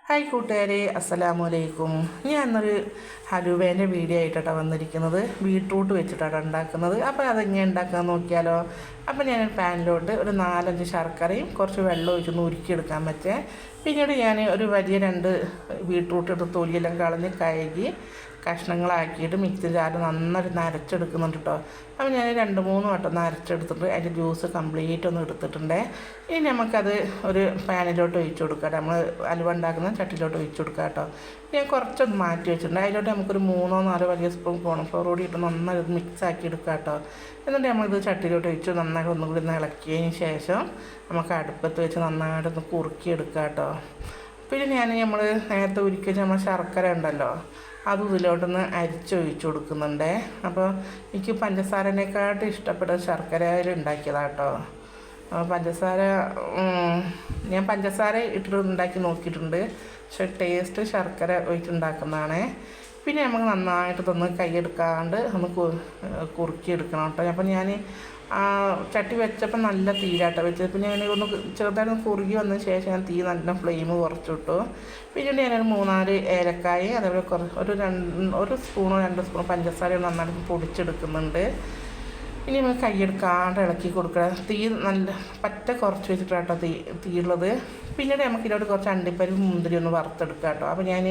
Hi കൂട്ടുകാരെ, അസ്സലാമു അലൈക്കും. ഞാൻ ഇന്നൊരു ഹലുവേൻ്റെ വീഡിയോ ആയിട്ടാണ് വന്നിരിക്കുന്നത്. ബീട്രൂട്ട് വെച്ചിട്ടാണ് ഉണ്ടാക്കുന്നത്. അപ്പോൾ അതെങ്ങനെ ഉണ്ടാക്കാൻ നോക്കിയാലോ. അപ്പോൾ ഞാനൊരു പാനിലോട്ട് ഒരു 4-5 ശർക്കരയും കുറച്ച് വെള്ളം ഒഴിച്ചൊന്ന് ഉരുക്കിയെടുക്കാൻ പറ്റേ. പിന്നീട് ഞാൻ ഒരു വലിയ 2 ബീട്രൂട്ട് എടുത്ത് തൊലിയെല്ലാം കളഞ്ഞ് കഴുകി കഷ്ണങ്ങളാക്കിയിട്ട് മിക്സി ജാറിൽ നന്നായിട്ട് നരച്ചെടുക്കുന്നുണ്ട് കേട്ടോ. അപ്പോൾ ഞാൻ 2-3 വട്ടം നരച്ചെടുത്തിട്ട് അതിൻ്റെ ജ്യൂസ് കംപ്ലീറ്റ് ഒന്ന് എടുത്തിട്ടുണ്ട്. ഇനി നമുക്കത് ഒരു പാനിലോട്ട് ഒഴിച്ചു കൊടുക്കാം. നമ്മൾ അലുവ ഉണ്ടാക്കുന്ന ചട്ടിയിലോട്ട് ഒഴിച്ചു കൊടുക്കാം കേട്ടോ. ഞാൻ കുറച്ചൊന്ന് മാറ്റി വെച്ചിട്ടുണ്ട്. അതിലോട്ട് നമുക്കൊരു 3-4 വലിയ സ്പൂൺ കോൺഫ്ലവർ കൂടി ഇട്ട് നന്നായിട്ട് മിക്സ് ആക്കി എടുക്കാം കേട്ടോ. എന്നിട്ട് നമ്മളിത് ചട്ടിയിലോട്ട് ഒഴിച്ച് നന്നായിട്ട് ഒന്നുകൂടി ഒന്ന് ഇളക്കിയതിന് ശേഷം നമുക്ക് അടുപ്പത്ത് വെച്ച് നന്നായിട്ടൊന്ന് കുറുക്കിയെടുക്കാം കേട്ടോ. പിന്നെ നമ്മൾ നേരത്തെ ഉരുക്കി വെച്ച നമ്മൾ ശർക്കര ഉണ്ടല്ലോ, അത് ഇതിലോട്ടൊന്ന് അരിച്ചൊഴിച്ച് കൊടുക്കുന്നുണ്ട്. അപ്പോൾ എനിക്ക് പഞ്ചസാരേനെക്കാട്ടും ഇഷ്ടപ്പെട്ട ശർക്കരയിൽ ഉണ്ടാക്കിയതാണ് കേട്ടോ. പഞ്ചസാര ഞാൻ പഞ്ചസാര ഇട്ടിട്ട് ഉണ്ടാക്കി നോക്കിയിട്ടുണ്ട്, പക്ഷെ ടേസ്റ്റ് ശർക്കര ഒഴിച്ചുണ്ടാക്കുന്നതാണ്. പിന്നെ നമുക്ക് നന്നായിട്ട് ഇതൊന്ന് കൈയെടുക്കാണ്ട് ഒന്ന് കുറുക്കിയെടുക്കണം കേട്ടോ. അപ്പോൾ ഞാൻ ചട്ടി വെച്ചപ്പോൾ നല്ല തീരാട്ടോ വെച്ചത്. പിന്നെ ഞാൻ ഒന്ന് ചെറുതായിട്ട് കുറുകി വന്നതിന് ശേഷം ഞാൻ തീ നല്ല ഫ്ലെയിം കുറച്ചിട്ടു. പിന്നീട് ഞാനൊരു 3-4 ഏലക്കായ, അതേപോലെ ഒരു സ്പൂണോ 2 സ്പൂണോ പഞ്ചസാര നന്നായിട്ട് പൊടിച്ചെടുക്കുന്നുണ്ട്. ഇനി നമുക്ക് കൈയെടുക്കാണ്ട് ഇളക്കി കൊടുക്കുക. തീ നല്ല പറ്റ കുറച്ച് വെച്ചിട്ടാട്ടോ തീയുള്ളത്. പിന്നീട് നമുക്ക് ഇതിലോട്ട് കുറച്ച് അണ്ടിപ്പരിപ്പ് മുന്തിരി ഒന്ന് വറുത്തെടുക്കുക കേട്ടോ. അപ്പോൾ ഞാൻ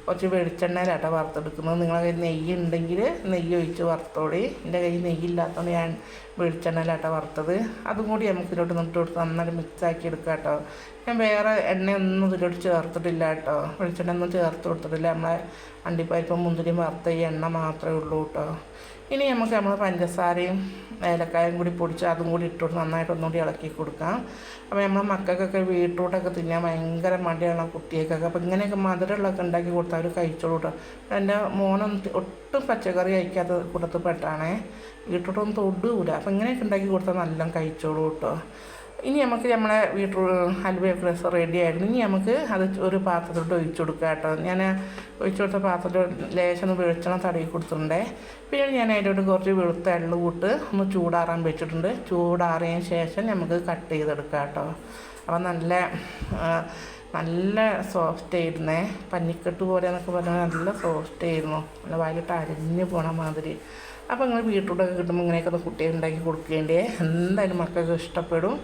കുറച്ച് വെളിച്ചെണ്ണയിലാട്ടോ വറുത്തെടുക്കുന്നത്. നിങ്ങളുടെ കയ്യിൽ നെയ്യ് ഉണ്ടെങ്കിൽ നെയ്യ് ഒഴിച്ച് വറുത്തോളി. എൻ്റെ കയ്യിൽ നെയ്യില്ലാത്തതുകൊണ്ട് ഞാൻ വെളിച്ചെണ്ണയിലാട്ടോ വറുത്തത്. അതും കൂടി നമുക്ക് ഇതിലോട്ട് നിന്നിട്ട് കൊടുത്ത് നന്നായിട്ട് മിക്സാക്കി എടുക്കുക കേട്ടോ. ഞാൻ വേറെ എണ്ണയൊന്നും ഇതിലോട്ട് ചേർത്തിട്ടില്ല കേട്ടോ. വെളിച്ചെണ്ണ ഒന്നും ചേർത്ത് കൊടുത്തിട്ടില്ല. നമ്മളെ അണ്ടിപ്പരിപ്പും മുന്തിരിയും വറുത്ത ഈ എണ്ണ മാത്രമേ ഉള്ളൂ കേട്ടോ. ഇനി നമ്മൾ പഞ്ചസാരയും ഏലക്കായും കൂടി പൊടിച്ച് അതും കൂടി ഇട്ടുകൊണ്ട് നന്നായിട്ട് ഒന്നുകൂടി ഇളക്കി കൊടുക്കാം. അപ്പോൾ നമ്മൾ മക്കൾക്കൊക്കെ ബീട്രൂട്ടൊക്കെ തിന്നാൻ ഭയങ്കര മടിയുള്ള കുട്ടികൾക്കൊക്കെ. അപ്പോൾ ഇങ്ങനെയൊക്കെ മധുരമുള്ളതൊക്കെ ഉണ്ടാക്കി കൊടുത്താൽ അവർ കഴിച്ചോളൂ കേട്ടോ. എൻ്റെ മോനൊന്നും ഒട്ടും പച്ചക്കറി കഴിക്കാത്ത കൂട്ടത്തിൽ പെട്ടാണേ. ബീട്രൂട്ടൊന്നും തൊടുകൂല. അപ്പോൾ ഇങ്ങനെയൊക്കെ ഉണ്ടാക്കി കൊടുത്താൽ നല്ല കഴിച്ചോളൂ കേട്ടോ. ഇനി നമുക്ക് നമ്മളെ ഹൽവയൊക്കെ റെഡി ആയിരുന്നു. ഇനി നമുക്ക് അത് ഒരു പാത്രത്തിലോട്ട് ഒഴിച്ചു കൊടുക്കുക കേട്ടോ. ഞാൻ ഒഴിച്ചു കൊടുത്ത പാത്രത്തിൽ ലേശം വെളിച്ചെണ്ണ തടവി കൊടുത്തിട്ടുണ്ടേ. പിന്നെ ഞാൻ അതിലോട്ട് കുറച്ച് വെളുത്ത എള്ളു കൂട്ട് ഒന്ന് ചൂടാറാൻ വെച്ചിട്ടുണ്ട്. ചൂടാറിയതിന് ശേഷം നമുക്ക് കട്ട് ചെയ്തെടുക്കാം കേട്ടോ. അപ്പം നല്ല സോഫ്റ്റ് ആയിരുന്നേ. പഞ്ഞിക്കെട്ട് പോലെ എന്നൊക്കെ പറഞ്ഞാൽ നല്ല സോഫ്റ്റ് ആയിരുന്നു. നല്ല വായിലിട്ട് അരിഞ്ഞ് പോണ മാതിരി. അപ്പോൾ നിങ്ങൾ ബീട്രൂട്ടൊക്കെ കിട്ടുമ്പോൾ ഇങ്ങനെയൊക്കെ ഒന്ന് കുട്ടികൾ ഉണ്ടാക്കി കൊടുക്കേണ്ടേ. എന്തായാലും മക്കൾക്ക് ഇഷ്ടപ്പെടും.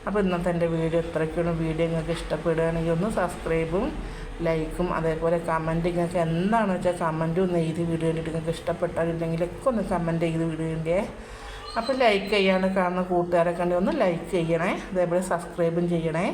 അപ്പോൾ ഇന്നത്തെ എൻ്റെ വീഡിയോ ഇത്രയ്ക്കുള്ള വീഡിയോ നിങ്ങൾക്ക് ഇഷ്ടപ്പെടുകയാണെങ്കിൽ ഒന്ന് സബ്സ്ക്രൈബും ലൈക്കും അതേപോലെ കമൻറ്റ് നിങ്ങൾക്ക് എന്താണെന്ന് വെച്ചാൽ കമൻറ്റും ഒന്ന് എഴുതി വീഡിയോ കണ്ടിട്ട് നിങ്ങൾക്ക് ഇഷ്ടപ്പെട്ടാലില്ലെങ്കിലൊക്കെ ഒന്ന് കമൻറ്റ് ചെയ്ത് വീഡിയോൻ്റെ. അപ്പോൾ ലൈക്ക് ചെയ്യാണ്ട് കാണുന്ന കൂട്ടുകാരൊക്കെ ഉണ്ടെങ്കിൽ ഒന്ന് ലൈക്ക് ചെയ്യണേ. അതേപോലെ സബ്സ്ക്രൈബും ചെയ്യണേ.